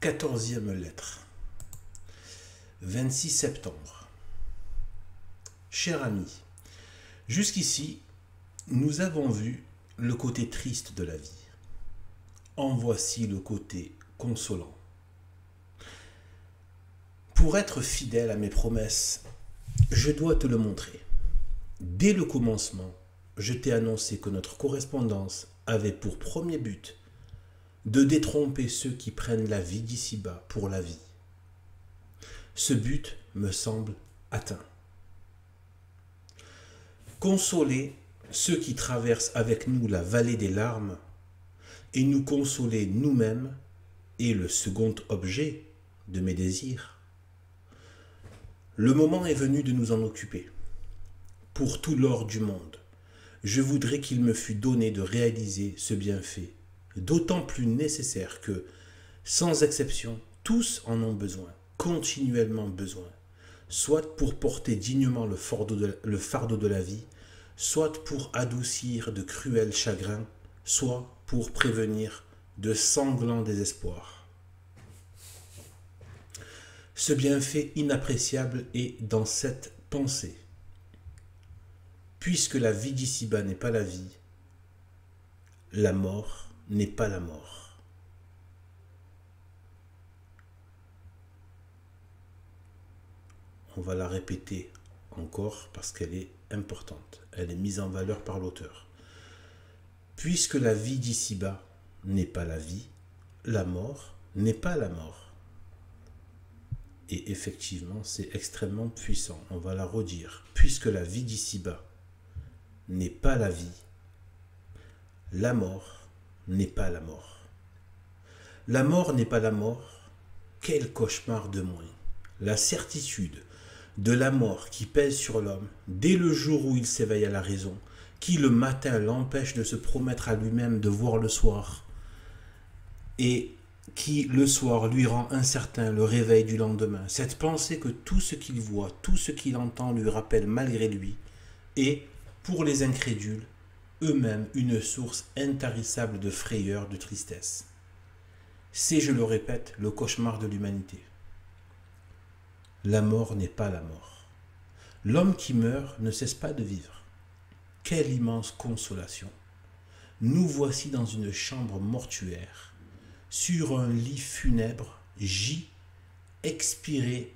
14e lettre. 26 septembre. Cher ami, jusqu'ici, nous avons vu le côté triste de la vie. En voici le côté consolant. Pour être fidèle à mes promesses, je dois te le montrer. Dès le commencement, je t'ai annoncé que notre correspondance avait pour premier but de détromper ceux qui prennent la vie d'ici-bas pour la vie. Ce but me semble atteint. Consoler ceux qui traversent avec nous la vallée des larmes et nous consoler nous-mêmes est le second objet de mes désirs. Le moment est venu de nous en occuper. Pour tout l'or du monde, je voudrais qu'il me fût donné de réaliser ce bienfait, d'autant plus nécessaire que, sans exception, tous en ont besoin, continuellement besoin, soit pour porter dignement le fardeau de la vie, soit pour adoucir de cruels chagrins, soit pour prévenir de sanglants désespoirs. Ce bienfait inappréciable est dans cette pensée. Puisque la vie d'ici-bas n'est pas la vie, la mort n'est pas la mort. On va la répéter encore parce qu'elle est importante. Elle est mise en valeur par l'auteur. Puisque la vie d'ici-bas n'est pas la vie, la mort n'est pas la mort. Et effectivement, c'est extrêmement puissant. On va la redire. Puisque la vie d'ici-bas n'est pas la vie, la mort n'est pas la mort. La mort n'est pas la mort, quel cauchemar de moins. La certitude de la mort qui pèse sur l'homme dès le jour où il s'éveille à la raison, qui le matin l'empêche de se promettre à lui-même de voir le soir, et qui le soir lui rend incertain le réveil du lendemain. Cette pensée que tout ce qu'il voit, tout ce qu'il entend lui rappelle malgré lui, est, pour les incrédules, eux-mêmes une source intarissable de frayeur, de tristesse. C'est, je le répète, le cauchemar de l'humanité. La mort n'est pas la mort. L'homme qui meurt ne cesse pas de vivre. Quelle immense consolation! Nous voici dans une chambre mortuaire, sur un lit funèbre, j'y expirais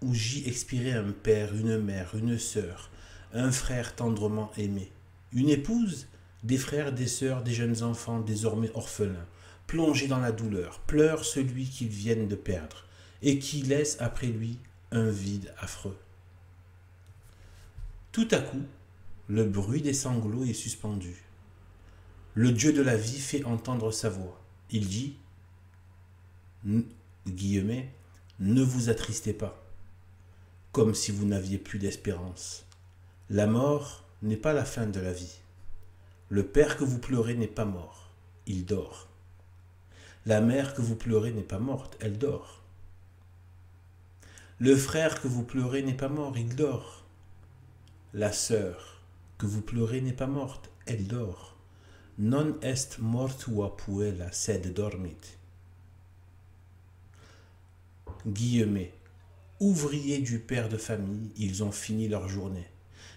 un père, une mère, une sœur, un frère tendrement aimé, une épouse, des frères, des sœurs, des jeunes enfants désormais orphelins, plongés dans la douleur, pleure celui qu'ils viennent de perdre et qui laisse après lui un vide affreux. Tout à coup, le bruit des sanglots est suspendu. Le Dieu de la vie fait entendre sa voix. Il dit, guillemets, ne vous attristez pas, comme si vous n'aviez plus d'espérance. La mort n'est pas la fin de la vie. Le père que vous pleurez n'est pas mort, il dort. La mère que vous pleurez n'est pas morte, elle dort. Le frère que vous pleurez n'est pas mort, il dort. La sœur que vous pleurez n'est pas morte, elle dort. Non est mortua puella sed dormit. Guillemets. Ouvriers du père de famille, ils ont fini leur journée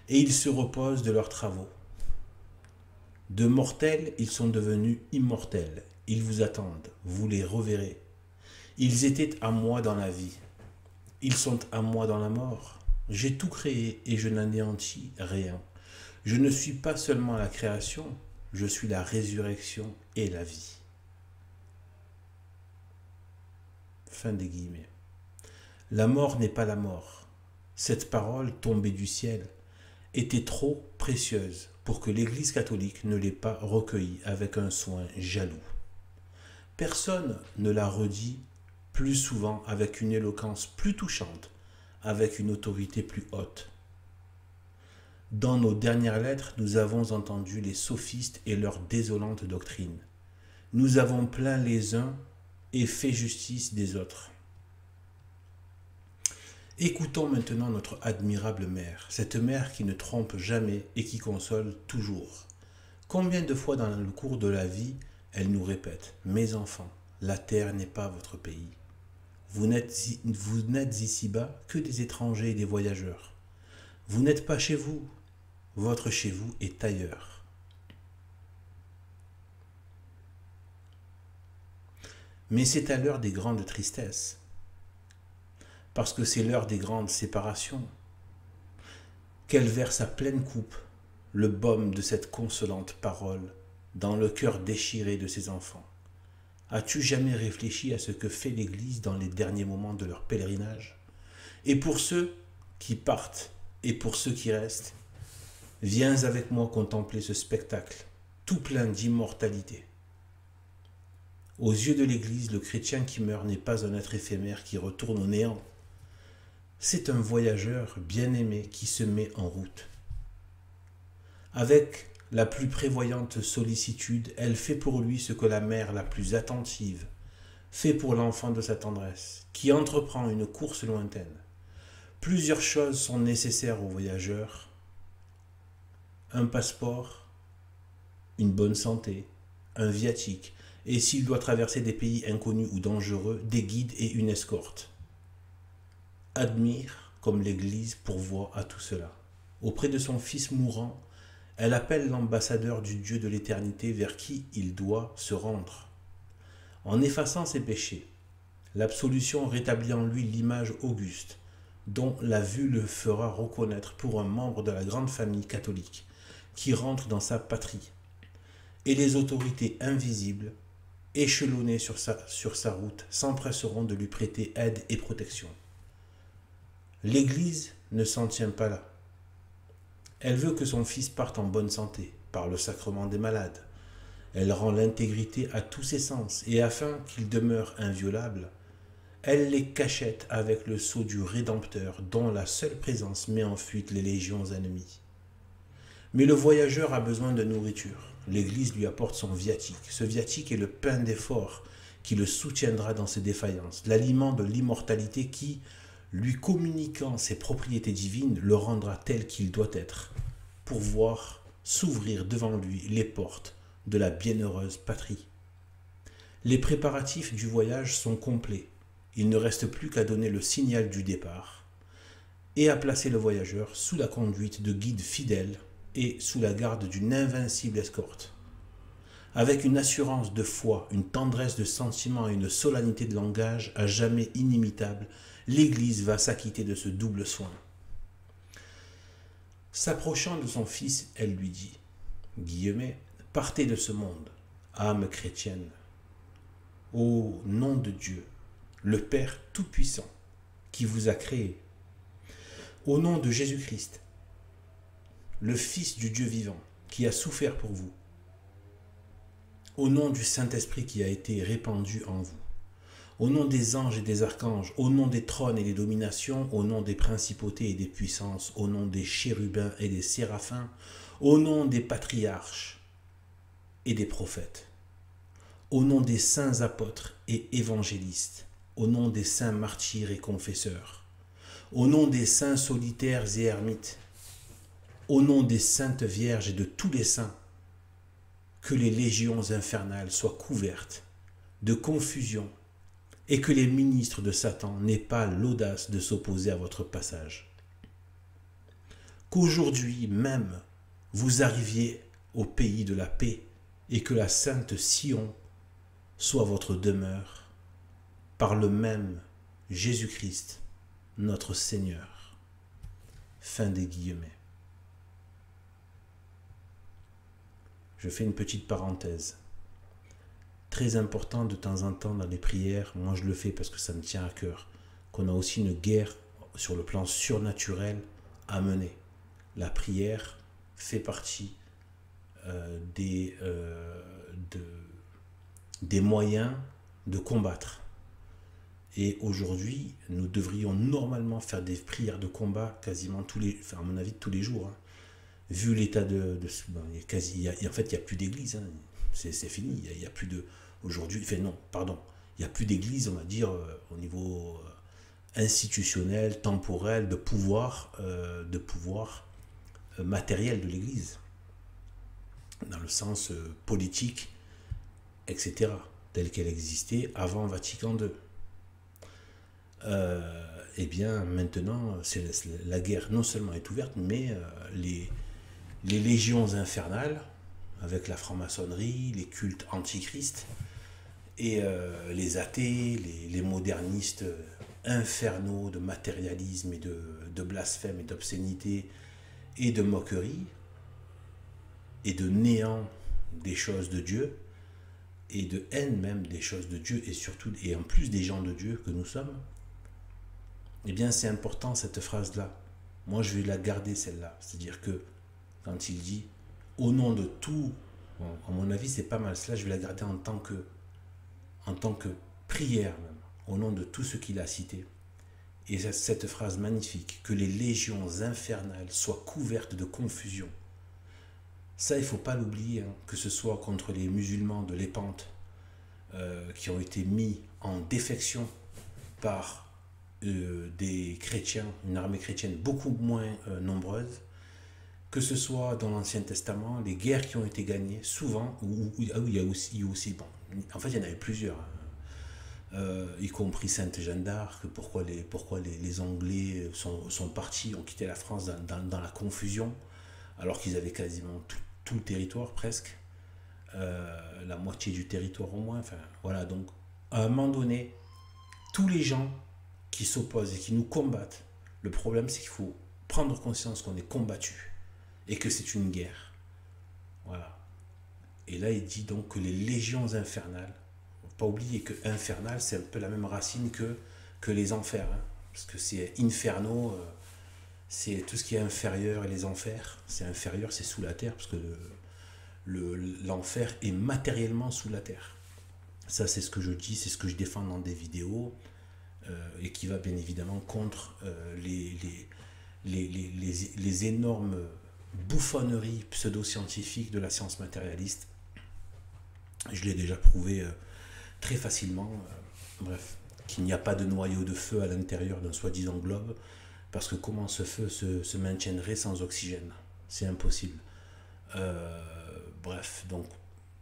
et ils se reposent de leurs travaux. De mortels, ils sont devenus immortels. Ils vous attendent, vous les reverrez. Ils étaient à moi dans la vie. Ils sont à moi dans la mort. J'ai tout créé et je n'anéantis rien. Je ne suis pas seulement la création, je suis la résurrection et la vie. Fin des guillemets. La mort n'est pas la mort. Cette parole tombée du ciel était trop précieuse pour que l'Église catholique ne l'ait pas recueillie avec un soin jaloux. Personne ne l'a redit plus souvent avec une éloquence plus touchante, avec une autorité plus haute. Dans nos dernières lettres, nous avons entendu les sophistes et leurs désolantes doctrines. Nous avons plaint les uns et fait justice des autres. Écoutons maintenant notre admirable mère, cette mère qui ne trompe jamais et qui console toujours. Combien de fois dans le cours de la vie, elle nous répète « Mes enfants, La terre n'est pas votre pays. Vous n'êtes ici-bas que des étrangers et des voyageurs. Vous n'êtes pas chez vous. Votre chez vous est ailleurs. Mais c'est à l'heure des grandes tristesses, parce que c'est l'heure des grandes séparations, qu'elle verse à pleine coupe le baume de cette consolante parole dans le cœur déchiré de ses enfants. As-tu jamais réfléchi à ce que fait l'Église dans les derniers moments de leur pèlerinage? Et pour ceux qui partent et pour ceux qui restent, viens avec moi contempler ce spectacle, tout plein d'immortalité. Aux yeux de l'Église, le chrétien qui meurt n'est pas un être éphémère qui retourne au néant. C'est un voyageur bien-aimé qui se met en route. Avec la plus prévoyante sollicitude, elle fait pour lui ce que la mère la plus attentive fait pour l'enfant de sa tendresse, qui entreprend une course lointaine. Plusieurs choses sont nécessaires au voyageur: un passeport, une bonne santé, un viatique, et s'il doit traverser des pays inconnus ou dangereux, des guides et une escorte. Admire comme l'Église pourvoit à tout cela. Auprès de son fils mourant, elle appelle l'ambassadeur du Dieu de l'éternité vers qui il doit se rendre. En effaçant ses péchés, l'absolution rétablit en lui l'image auguste, dont la vue le fera reconnaître pour un membre de la grande famille catholique qui rentre dans sa patrie. Et les autorités invisibles, échelonnées sur sa route, s'empresseront de lui prêter aide et protection. L'Église ne s'en tient pas là. Elle veut que son fils parte en bonne santé, par le sacrement des malades. Elle rend l'intégrité à tous ses sens, et afin qu'il demeure inviolable, elle les cachette avec le sceau du Rédempteur, dont la seule présence met en fuite les légions ennemies. Mais le voyageur a besoin de nourriture. L'Église lui apporte son viatique. Ce viatique est le pain d'effort qui le soutiendra dans ses défaillances, l'aliment de l'immortalité qui, lui communiquant ses propriétés divines, le rendra tel qu'il doit être, pour voir s'ouvrir devant lui les portes de la bienheureuse patrie. Les préparatifs du voyage sont complets. Il ne reste plus qu'à donner le signal du départ et à placer le voyageur sous la conduite de guides fidèles et sous la garde d'une invincible escorte. Avec une assurance de foi, une tendresse de sentiment et une solennité de langage à jamais inimitable, l'Église va s'acquitter de ce double soin. S'approchant de son fils, elle lui dit, Guillemet, partez de ce monde, âme chrétienne. Au nom de Dieu, le Père Tout-Puissant, qui vous a créé, au nom de Jésus-Christ, le Fils du Dieu vivant, qui a souffert pour vous, au nom du Saint-Esprit qui a été répandu en vous, au nom des anges et des archanges, au nom des trônes et des dominations, au nom des principautés et des puissances, au nom des chérubins et des séraphins, au nom des patriarches et des prophètes, au nom des saints apôtres et évangélistes, au nom des saints martyrs et confesseurs, au nom des saints solitaires et ermites, au nom des saintes vierges et de tous les saints, que les légions infernales soient couvertes de confusion et que les ministres de Satan n'aient pas l'audace de s'opposer à votre passage. Qu'aujourd'hui même vous arriviez au pays de la paix et que la sainte Sion soit votre demeure par le même Jésus-Christ, notre Seigneur. Fin des guillemets. Je fais une petite parenthèse. Très important de temps en temps dans les prières, moi je le fais parce que ça me tient à cœur, qu'on a aussi une guerre sur le plan surnaturel à mener. La prière fait partie des moyens de combattre. Et aujourd'hui, nous devrions normalement faire des prières de combat quasiment à mon avis, tous les jours. Hein. Vu l'état en fait, il n'y a plus d'église. Hein. C'est fini. Il n'y a plus de... Aujourd'hui, il n'y a plus d'église, on va dire, au niveau institutionnel, temporel, de pouvoir matériel de l'église. Dans le sens politique, etc. telle qu'elle existait avant Vatican II. Eh bien, maintenant, la guerre non seulement est ouverte, mais les légions infernales, avec la franc-maçonnerie, les cultes antichrist, et les athées, les modernistes infernaux de matérialisme et de blasphème et d'obscénité et de moquerie, et de néant des choses de Dieu, et de haine même des choses de Dieu, et surtout, et en plus des gens de Dieu que nous sommes, eh bien c'est important cette phrase-là. Moi je vais la garder celle-là. C'est-à-dire que quand il dit au nom de tout, bon, à mon avis c'est pas mal cela, je vais la garder en tant que prière même, au nom de tout ce qu'il a cité. Et cette phrase magnifique, que les légions infernales soient couvertes de confusion. Ça, il ne faut pas l'oublier, hein, que ce soit contre les musulmans de Lépante qui ont été mis en défection par des chrétiens, une armée chrétienne beaucoup moins nombreuse, que ce soit dans l'Ancien Testament, les guerres qui ont été gagnées, souvent, il y a aussi bon, en fait il y en avait plusieurs, y compris Sainte Jeanne d'Arc, pourquoi les Anglais sont partis, ont quitté la France dans la confusion, alors qu'ils avaient quasiment tout le territoire presque, la moitié du territoire au moins, enfin voilà, donc à un moment donné, tous les gens qui s'opposent et qui nous combattent, le problème c'est qu'il faut prendre conscience qu'on est combattu et que c'est une guerre. Voilà. Et là il dit donc que les légions infernales, faut pas oublier que infernal c'est un peu la même racine que les enfers, hein, parce que c'est inferno, c'est tout ce qui est inférieur, et les enfers, c'est inférieur, c'est sous la terre, parce que l'enfer est matériellement sous la terre. Ça c'est ce que je dis, c'est ce que je défends dans des vidéos, et qui va bien évidemment contre les énormes bouffonneries pseudo-scientifiques de la science matérialiste. Je l'ai déjà prouvé très facilement, bref, qu'il n'y a pas de noyau de feu à l'intérieur d'un soi-disant globe, parce que comment ce feu se maintiendrait sans oxygène? C'est impossible. Bref, donc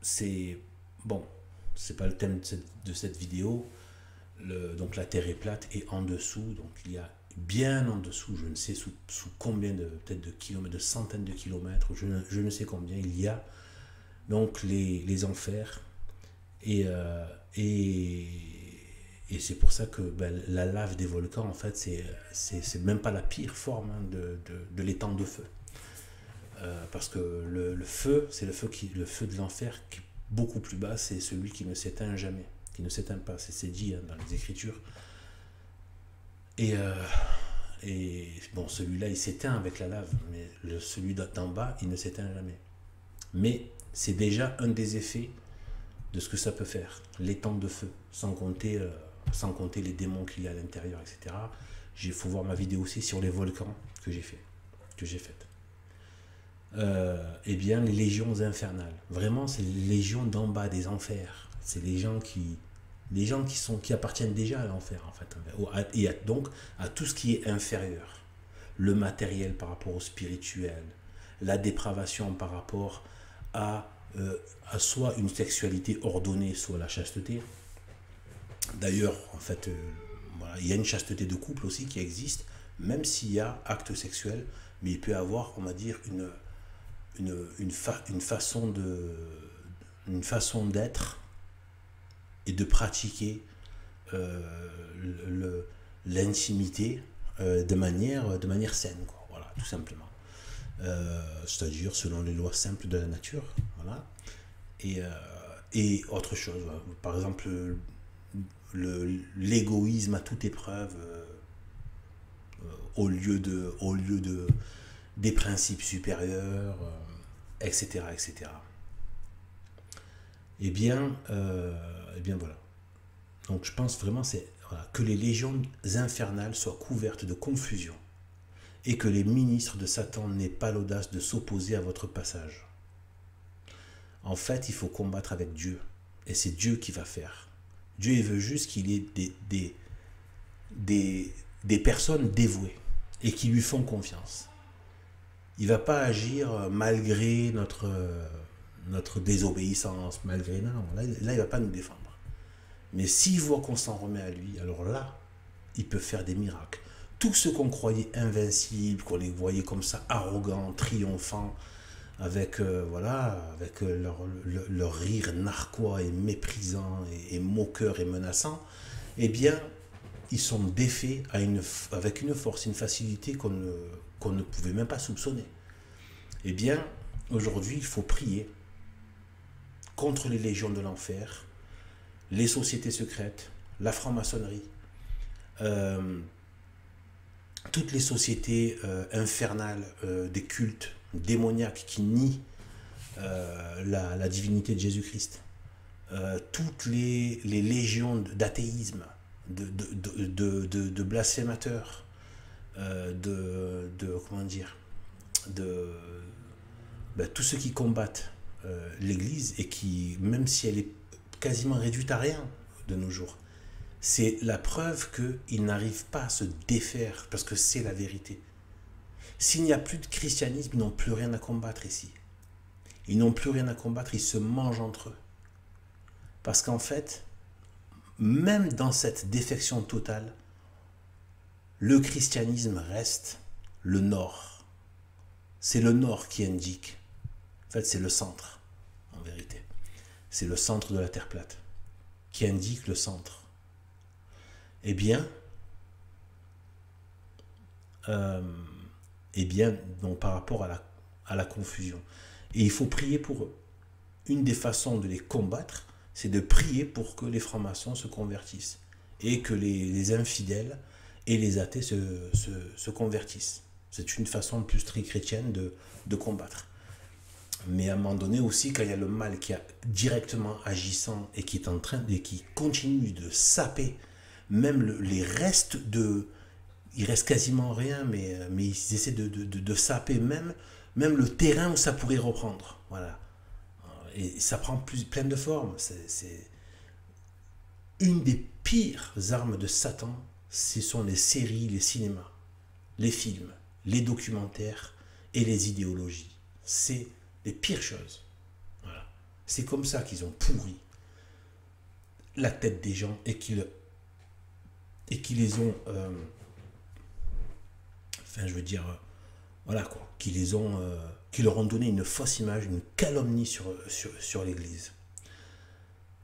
c'est bon, c'est pas le thème de cette vidéo. Donc la Terre est plate, et en dessous, donc il y a bien en dessous, je ne sais sous combien peut-être de kilomètres, de centaines de kilomètres, je ne sais combien, il y a donc les enfers, et c'est pour ça que la lave des volcans, en fait, c'est même pas la pire forme, hein, de l'étang de feu. Parce que le feu, c'est le feu de l'enfer qui est beaucoup plus bas, c'est celui qui ne s'éteint jamais, qui ne s'éteint pas, c'est dit, hein, dans les Écritures. Et bon, celui-là, il s'éteint avec la lave, mais celui d'en bas, il ne s'éteint jamais. Mais c'est déjà un des effets de ce que ça peut faire, l'étang de feu, sans compter les démons qu'il y a à l'intérieur, etc. Il faut voir ma vidéo aussi sur les volcans que j'ai faite. Eh bien, les légions infernales, vraiment, c'est les légions d'en bas des enfers. C'est les gens qui appartiennent déjà à l'enfer, en fait, et donc à tout ce qui est inférieur, le matériel par rapport au spirituel, la dépravation par rapport à soit une sexualité ordonnée, soit la chasteté. D'ailleurs, en fait, voilà, il y a une chasteté de couple aussi qui existe, même s'il y a acte sexuel, mais il peut y avoir, on va dire, une façon d'être et de pratiquer l'intimité de manière saine, quoi. Voilà, tout simplement. C'est-à-dire selon les lois simples de la nature, voilà. Et autre chose, par exemple l'égoïsme à toute épreuve, au lieu des principes supérieurs, etc., etc. Eh bien voilà. Donc je pense vraiment que les légions infernales soient couvertes de confusion, et que les ministres de Satan n'aient pas l'audace de s'opposer à votre passage. En fait, il faut combattre avec Dieu, et c'est Dieu qui va faire. Dieu, il veut juste qu'il y ait des personnes dévouées et qui lui font confiance. Il ne va pas agir malgré notre désobéissance, malgré... Non, là il ne va pas nous défendre. Mais s'il voit qu'on s'en remet à lui, alors là, il peut faire des miracles. Tous ceux qu'on croyait invincibles, qu'on les voyait comme ça, arrogants, triomphants, avec, leur rire narquois et méprisant et moqueur et menaçant, eh bien, ils sont défaits avec une force, une facilité qu'on ne pouvait même pas soupçonner. Eh bien, aujourd'hui, il faut prier contre les légions de l'enfer, les sociétés secrètes, la franc-maçonnerie, toutes les sociétés infernales des cultes démoniaques qui nient la divinité de Jésus-Christ, toutes les légions d'athéisme, de blasphémateurs, comment dire, tous ceux qui combattent l'Église et qui, même si elle est quasiment réduite à rien de nos jours, c'est la preuve qu'ils n'arrivent pas à se défaire, parce que c'est la vérité. S'il n'y a plus de christianisme, ils n'ont plus rien à combattre ici. Ils n'ont plus rien à combattre, ils se mangent entre eux. Parce qu'en fait, même dans cette défection totale, le christianisme reste le nord. C'est le nord qui indique. En fait, c'est le centre, en vérité. C'est le centre de la Terre plate qui indique le centre. Eh bien, donc par rapport à la confusion. Et il faut prier pour eux. Une des façons de les combattre, c'est de prier pour que les francs-maçons se convertissent et que les infidèles et les athées se convertissent. C'est une façon plus très chrétienne de combattre. Mais à un moment donné aussi, quand il y a le mal qui est directement agissant et qui est en train et qui continue de saper même les restes il reste quasiment rien, mais ils essaient de saper même le terrain où ça pourrait reprendre. Voilà. Et ça prend plein de formes. C'est une des pires armes de Satan, ce sont les séries, les cinémas, les films, les documentaires et les idéologies. C'est les pires choses. Voilà. C'est comme ça qu'ils ont pourri la tête des gens et qui les ont qui leur ont donné une fausse image, une calomnie sur l'Église.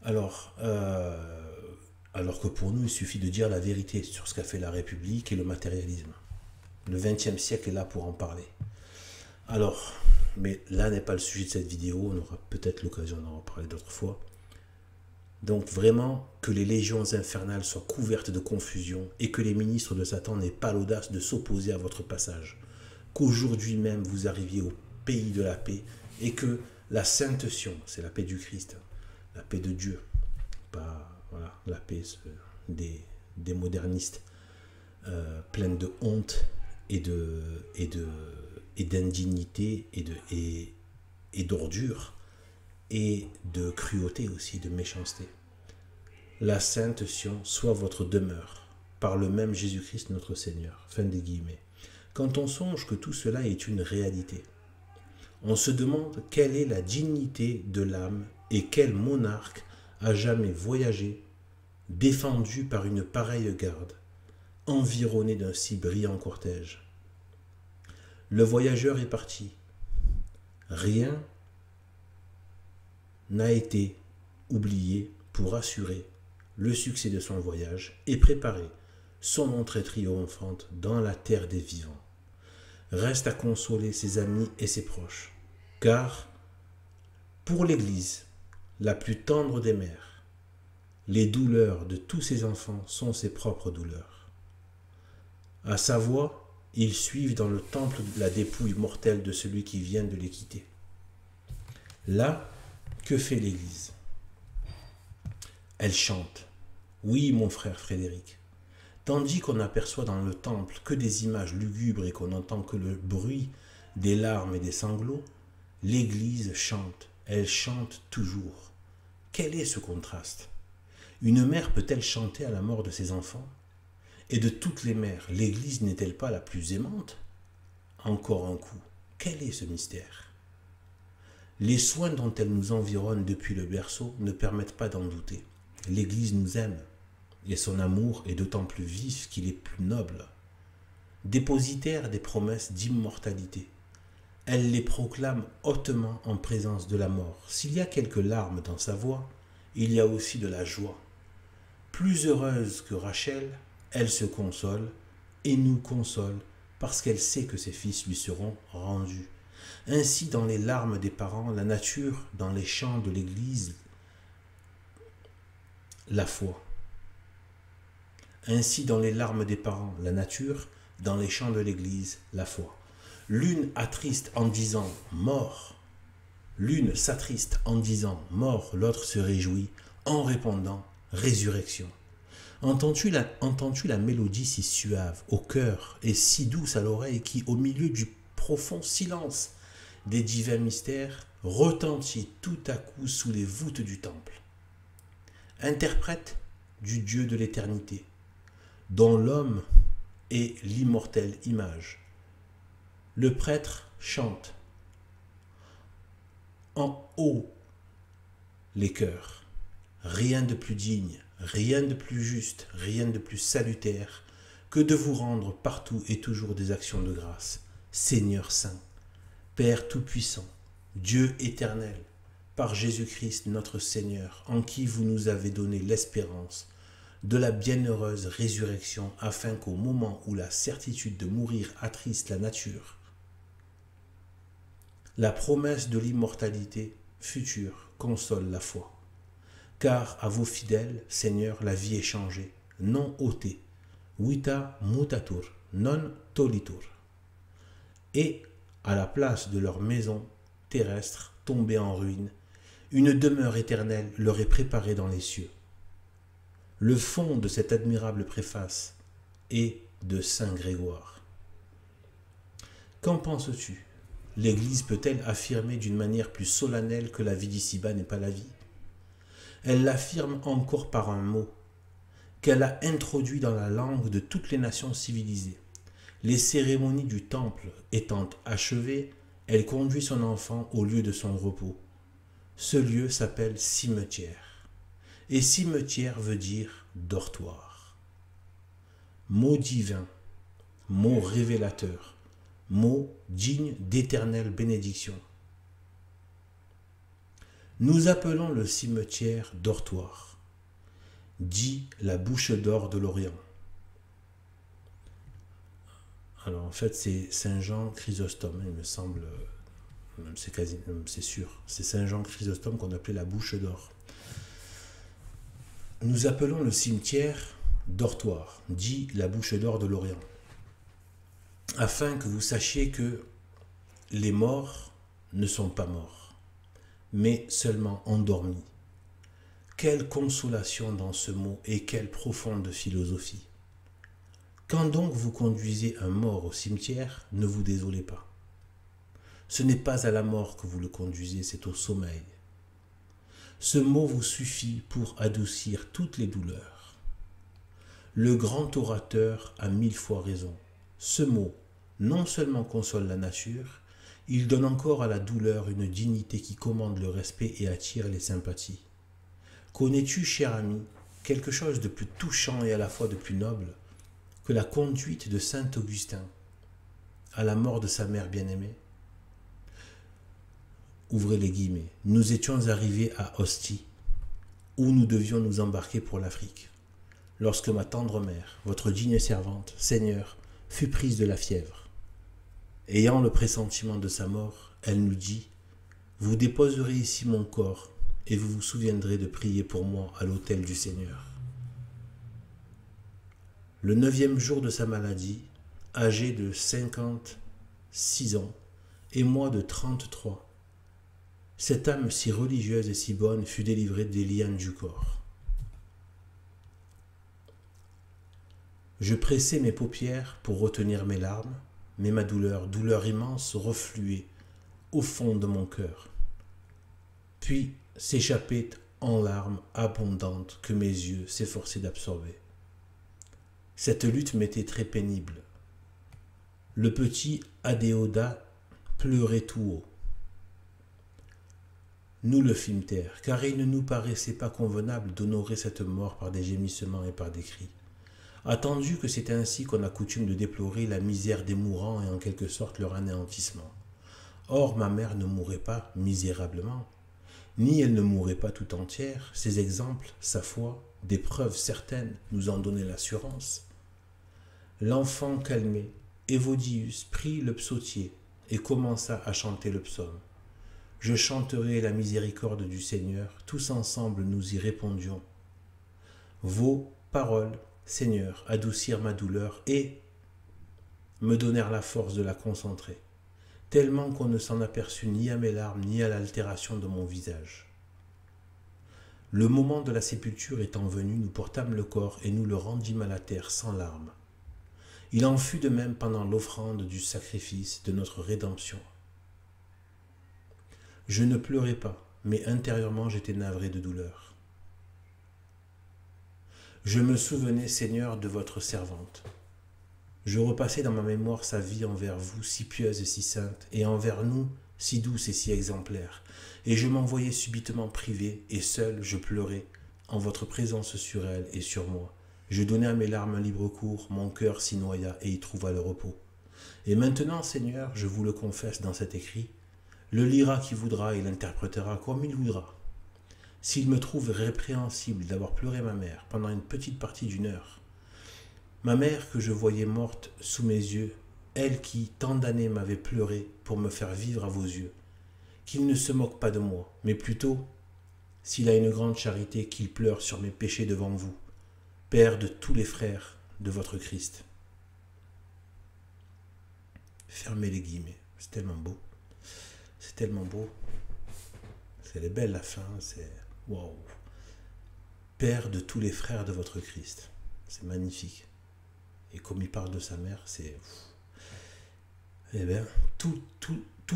Alors que pour nous, il suffit de dire la vérité sur ce qu'a fait la République et le matérialisme. Le XXe siècle est là pour en parler. Alors, mais là n'est pas le sujet de cette vidéo, on aura peut-être l'occasion d'en reparler d'autres fois. Donc vraiment, que les légions infernales soient couvertes de confusion et que les ministres de Satan n'aient pas l'audace de s'opposer à votre passage. Qu'aujourd'hui même vous arriviez au pays de la paix et que la sainte Sion, c'est la paix du Christ, la paix de Dieu, pas la paix des modernistes pleine de honte et d'indignité et d'ordure et de cruauté aussi, de méchanceté. La sainte Sion soit votre demeure, par le même Jésus-Christ notre Seigneur. Fin des guillemets. Quand on songe que tout cela est une réalité, on se demande quelle est la dignité de l'âme et quel monarque a jamais voyagé, défendu par une pareille garde, environné d'un si brillant cortège. Le voyageur est parti. Rien n'a été oublié pour assurer le succès de son voyage et préparer son entrée triomphante dans la terre des vivants. Reste à consoler ses amis et ses proches, car pour l'Église, la plus tendre des mères, les douleurs de tous ses enfants sont ses propres douleurs. À sa voix, ils suivent dans le temple la dépouille mortelle de celui qui vient de les quitter. Là, que fait l'Église? Elle chante. Oui, mon frère Frédéric. Tandis qu'on aperçoit dans le temple que des images lugubres et qu'on n'entend que le bruit des larmes et des sanglots, l'Église chante. Elle chante toujours. Quel est ce contraste? Une mère peut-elle chanter à la mort de ses enfants? Et de toutes les mères, l'Église n'est-elle pas la plus aimante? Encore un coup. Quel est ce mystère? Les soins dont elle nous environne depuis le berceau ne permettent pas d'en douter. l'Église nous aime, et son amour est d'autant plus vif qu'il est plus noble. Dépositaire des promesses d'immortalité, elle les proclame hautement en présence de la mort. S'il y a quelques larmes dans sa voix, il y a aussi de la joie. Plus heureuse que Rachel, elle se console et nous console parce qu'elle sait que ses fils lui seront rendus. Ainsi, dans les larmes des parents, la nature, dans les chants de l'Église, la foi. Ainsi, dans les larmes des parents, la nature, dans les chants de l'Église, la foi. L'une attriste en disant « mort », l'une s'attriste en disant « mort », l'autre se réjouit en répondant « résurrection ». Entends-tu la mélodie si suave au cœur et si douce à l'oreille qui, au milieu du profond silence des divins mystères, retentit tout à coup sous les voûtes du temple? Interprète du Dieu de l'éternité, dont l'homme est l'immortelle image. Le prêtre chante en haut les cœurs. Rien de plus digne, rien de plus juste, rien de plus salutaire que de vous rendre partout et toujours des actions de grâce. Seigneur Saint, Père Tout-Puissant, Dieu éternel, par Jésus-Christ notre Seigneur, en qui vous nous avez donné l'espérance de la bienheureuse résurrection, afin qu'au moment où la certitude de mourir attriste la nature, la promesse de l'immortalité future console la foi. Car à vos fidèles, Seigneur, la vie est changée, non ôtée, vita mutatur, non tolitur. Et à la place de leur maison terrestre tombée en ruine, une demeure éternelle leur est préparée dans les cieux. Le fond de cette admirable préface est de Saint Grégoire. Qu'en penses-tu? L'Église peut-elle affirmer d'une manière plus solennelle que la vie d'ici-bas n'est pas la vie? Elle l'affirme encore par un mot qu'elle a introduit dans la langue de toutes les nations civilisées. Les cérémonies du temple étant achevées, elle conduit son enfant au lieu de son repos. Ce lieu s'appelle cimetière. Et cimetière veut dire dortoir. Mot divin, mot révélateur, mot digne d'éternelle bénédiction. Nous appelons le cimetière dortoir, dit la bouche d'or de l'Orient. Alors en fait c'est Saint Jean Chrysostome, il me semble, c'est sûr, c'est Saint Jean Chrysostome qu'on appelait la bouche d'or. Nous appelons le cimetière dortoir, dit la bouche d'or de l'Orient, afin que vous sachiez que les morts ne sont pas morts, mais seulement endormis. Quelle consolation dans ce mot et quelle profonde philosophie! Quand donc vous conduisez un mort au cimetière, ne vous désolez pas. Ce n'est pas à la mort que vous le conduisez, c'est au sommeil. Ce mot vous suffit pour adoucir toutes les douleurs. Le grand orateur a 1000 fois raison. Ce mot non seulement console la nature, il donne encore à la douleur une dignité qui commande le respect et attire les sympathies. Connais-tu, cher ami, quelque chose de plus touchant et à la fois de plus noble que la conduite de saint Augustin à la mort de sa mère bien-aimée? Ouvrez les guillemets. Nous étions arrivés à Ostie, où nous devions nous embarquer pour l'Afrique, lorsque ma tendre mère, votre digne servante, Seigneur, fut prise de la fièvre. Ayant le pressentiment de sa mort, elle nous dit « Vous déposerez ici mon corps, et vous vous souviendrez de prier pour moi à l'autel du Seigneur. » Le 9e jour de sa maladie, âgé de 56 ans, et moi de 33, cette âme si religieuse et si bonne fut délivrée des liens du corps. Je pressai mes paupières pour retenir mes larmes, mais ma douleur immense, refluait au fond de mon cœur, puis s'échappait en larmes abondantes que mes yeux s'efforçaient d'absorber. Cette lutte m'était très pénible. Le petit Adéodat pleurait tout haut. nous le fîmes taire, car il ne nous paraissait pas convenable d'honorer cette mort par des gémissements et par des cris. Attendu que c'est ainsi qu'on a coutume de déplorer la misère des mourants et en quelque sorte leur anéantissement. Or, ma mère ne mourrait pas misérablement, ni elle ne mourrait pas tout entière. Ces exemples, sa foi, des preuves certaines nous en donnaient l'assurance. L'enfant calmé, Évodius prit le psautier et commença à chanter le psaume. Je chanterai la miséricorde du Seigneur, tous ensemble nous y répondions. Vos paroles, Seigneur, adoucirent ma douleur et me donnèrent la force de la concentrer, tellement qu'on ne s'en aperçut ni à mes larmes ni à l'altération de mon visage. Le moment de la sépulture étant venu, nous portâmes le corps et nous le rendîmes à la terre sans larmes. Il en fut de même pendant l'offrande du sacrifice de notre rédemption. Je ne pleurais pas, mais intérieurement j'étais navré de douleur. Je me souvenais, Seigneur, de votre servante. Je repassais dans ma mémoire sa vie envers vous, si pieuse et si sainte, et envers nous, si douce et si exemplaire. Et je m'en voyais subitement privé, et seul, je pleurais, en votre présence sur elle et sur moi. Je donnai à mes larmes un libre cours, mon cœur s'y noya et y trouva le repos. Et maintenant, Seigneur, je vous le confesse dans cet écrit, le lira qui voudra et l'interprétera comme il voudra. S'il me trouve répréhensible d'avoir pleuré ma mère pendant une petite partie d'une heure, ma mère que je voyais morte sous mes yeux, elle qui tant d'années m'avait pleuré pour me faire vivre à vos yeux, qu'il ne se moque pas de moi, mais plutôt, s'il a une grande charité, qu'il pleure sur mes péchés devant vous, Père de tous les frères de votre Christ. Fermez les guillemets, c'est tellement beau. C'est tellement beau. Elle est belle la fin, c'est waouh. Père de tous les frères de votre Christ. C'est magnifique. Et comme il parle de sa mère, c'est... Eh bien, tous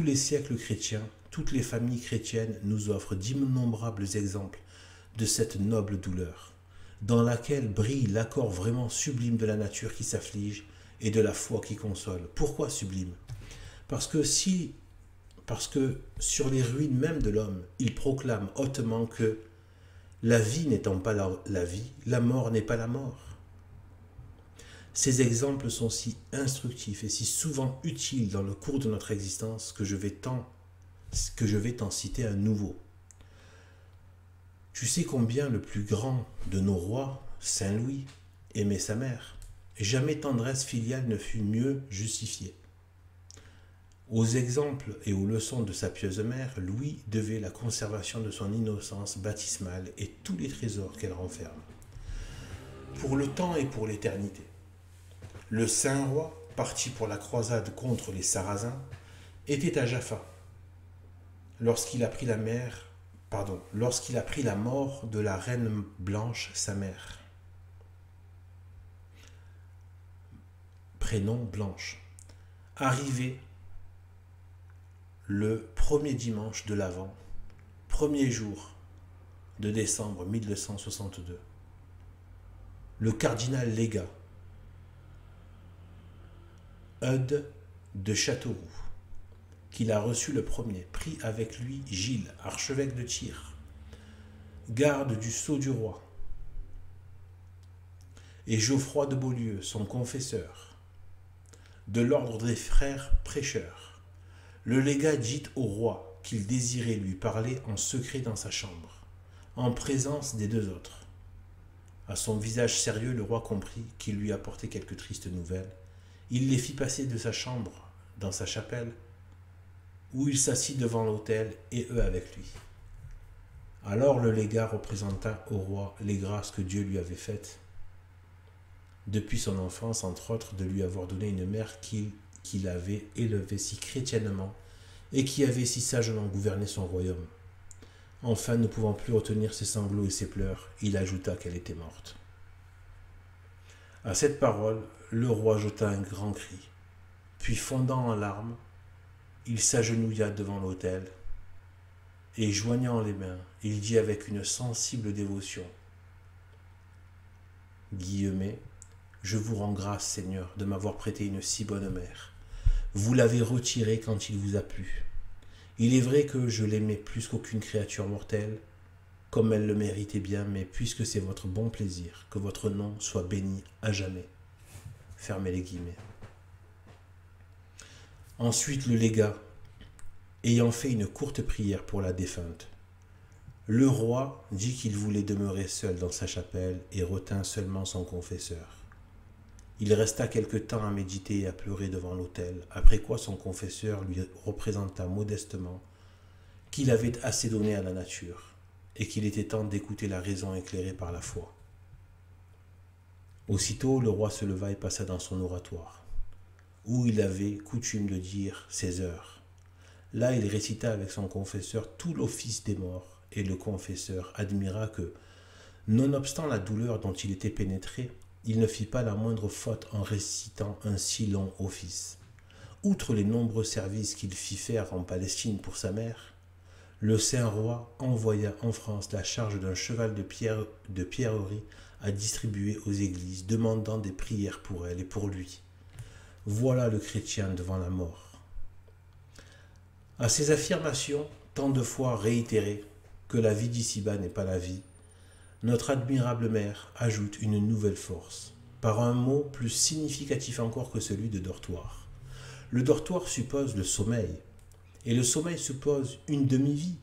les siècles chrétiens, toutes les familles chrétiennes nous offrent d'innombrables exemples de cette noble douleur, dans laquelle brille l'accord vraiment sublime de la nature qui s'afflige et de la foi qui console. Pourquoi sublime? Parce que sur les ruines même de l'homme, il proclame hautement que la vie n'étant pas la vie, la mort n'est pas la mort. Ces exemples sont si instructifs et si souvent utiles dans le cours de notre existence que je vais t'en citer un nouveau. Tu sais combien le plus grand de nos rois, Saint Louis, aimait sa mère. Jamais tendresse filiale ne fut mieux justifiée. Aux exemples et aux leçons de sa pieuse mère, Louis devait la conservation de son innocence baptismale et tous les trésors qu'elle renferme. Pour le temps et pour l'éternité, le saint roi, parti pour la croisade contre les Sarrasins, était à Jaffa lorsqu'il apprit la mort de la reine Blanche, sa mère. Prénom Blanche. Arrivé le premier dimanche de l'Avent, premier jour de décembre 1262, le cardinal légat Eudes de Châteauroux, qu'il a reçu le premier, prit avec lui Gilles, archevêque de Tyr, garde du sceau du roi, et Geoffroy de Beaulieu, son confesseur, de l'ordre des frères prêcheurs. Le légat dit au roi qu'il désirait lui parler en secret dans sa chambre, en présence des deux autres. À son visage sérieux, le roi comprit qu'il lui apportait quelque triste nouvelle. Il les fit passer de sa chambre dans sa chapelle, où il s'assit devant l'autel et eux avec lui. Alors le légat représenta au roi les grâces que Dieu lui avait faites, depuis son enfance, entre autres, de lui avoir donné une mère qu'il avait élevée si chrétiennement et qui avait si sagement gouverné son royaume. Enfin, ne pouvant plus retenir ses sanglots et ses pleurs, il ajouta qu'elle était morte. À cette parole, le roi jeta un grand cri, puis fondant en larmes, il s'agenouilla devant l'autel, et joignant les mains, il dit avec une sensible dévotion, guillemets, « Je vous rends grâce, Seigneur, de m'avoir prêté une si bonne mère. Vous l'avez retirée quand il vous a plu. Il est vrai que je l'aimais plus qu'aucune créature mortelle, comme elle le méritait bien, mais puisque c'est votre bon plaisir, que votre nom soit béni à jamais. Fermez les guillemets. Ensuite, le légat, ayant fait une courte prière pour la défunte, le roi dit qu'il voulait demeurer seul dans sa chapelle et retint seulement son confesseur. Il resta quelque temps à méditer et à pleurer devant l'autel, après quoi son confesseur lui représenta modestement qu'il avait assez donné à la nature et qu'il était temps d'écouter la raison éclairée par la foi. Aussitôt, le roi se leva et passa dans son oratoire, où il avait coutume de dire ses heures. Là, il récita avec son confesseur tout l'office des morts, et le confesseur admira que, nonobstant la douleur dont il était pénétré, il ne fit pas la moindre faute en récitant un si long office. Outre les nombreux services qu'il fit faire en Palestine pour sa mère, le saint roi envoya en France la charge d'un cheval de pierrerie à distribuer aux églises, demandant des prières pour elle et pour lui. Voilà le chrétien devant la mort. À ces affirmations, tant de fois réitérées, que la vie d'ici-bas n'est pas la vie, notre admirable mère ajoute une nouvelle force, par un mot plus significatif encore que celui de dortoir. Le dortoir suppose le sommeil, et le sommeil suppose une demi-vie.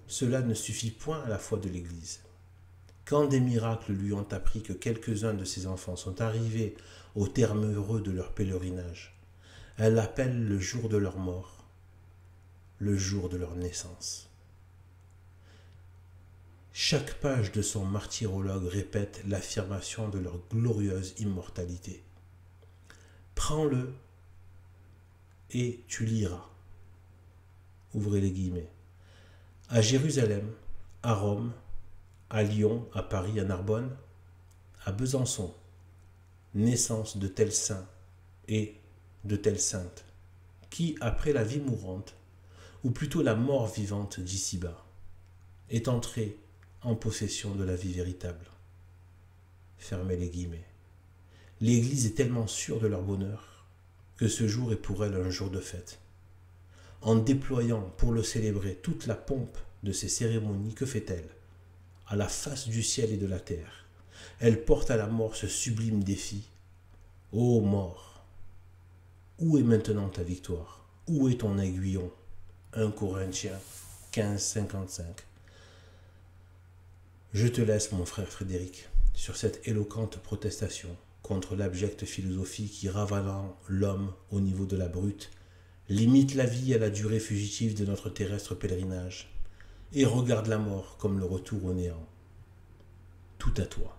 Cela ne suffit point à la foi de l'Église. Quand des miracles lui ont appris que quelques-uns de ses enfants sont arrivés au terme heureux de leur pèlerinage, elle l'appelle le jour de leur mort, le jour de leur naissance. Chaque page de son martyrologue répète l'affirmation de leur glorieuse immortalité. Prends-le et tu liras. Ouvrez les guillemets. À Jérusalem, à Rome, à Lyon, à Paris, à Narbonne, à Besançon, naissance de tels saints et de telles saintes, qui, après la vie mourante, ou plutôt la mort vivante d'ici-bas, est entré en possession de la vie véritable. Fermez les guillemets. L'Église est tellement sûre de leur bonheur que ce jour est pour elle un jour de fête. En déployant pour le célébrer toute la pompe de ces cérémonies, que fait-elle? À la face du ciel et de la terre, elle porte à la mort ce sublime défi. Ô mort, où est maintenant ta victoire? Où est ton aiguillon? 1 Corinthiens 15, 55. Je te laisse, mon frère Frédéric, sur cette éloquente protestation contre l'abjecte philosophie qui, ravalant l'homme au niveau de la brute, limite la vie à la durée fugitive de notre terrestre pèlerinage et regarde la mort comme le retour au néant. Tout à toi.